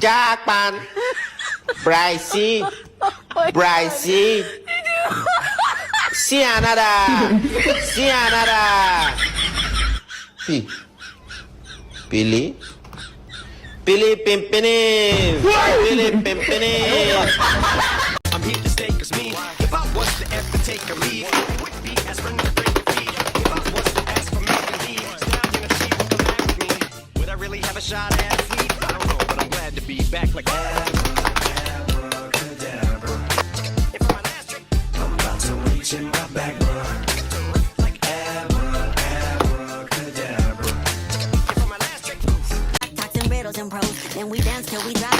Jackpan. Brycey. Brycey. Sianada. Sianada. Billy. Billy Pimpini. Billy Pimpini. I'm here to stay, cause me, if I was to ever take a leave, it would be as friend to break the feet. If I was to ask for making leave, still I'm gonna see what comes back with me. Would I really have a shot at sleep? I don't know, but I'm glad to be back like abracadabra. If I'm an asterisk, I'm about to reach in my back, bro. Like abracadabra. If I'm an asterisk, Talks and riddles and prose, then we dance till we drop.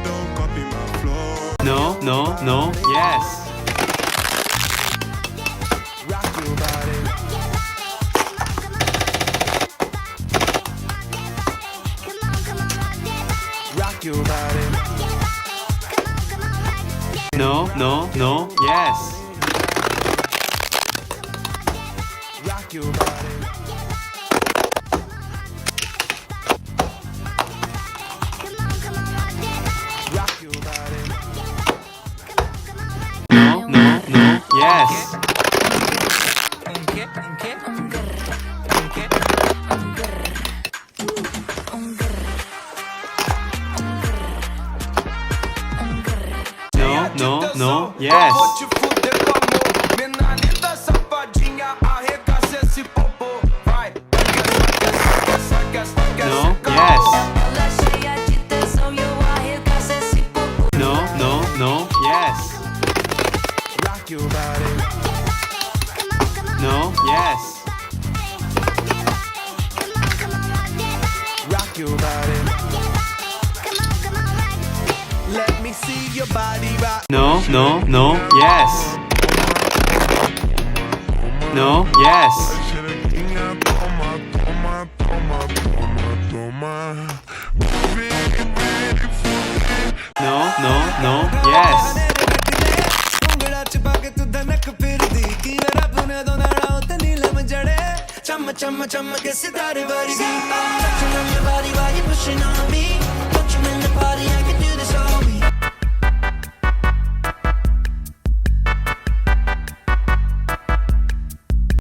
Don't copy my flow. No, no, no, yes. Rock your body. Rock your body. No, no, no, yes. Rock your body. Rock your body. No, no, no, yes. No, no, no, yes. No, yes. No, no, no, yes. Rock your body. No, yes. Rock your body. Let me see your body rock. No, no, no, yes. No, yes. No, no, no, yes. chumma chumma के सितारे वर्गी I'm touching on your body while you pushing on me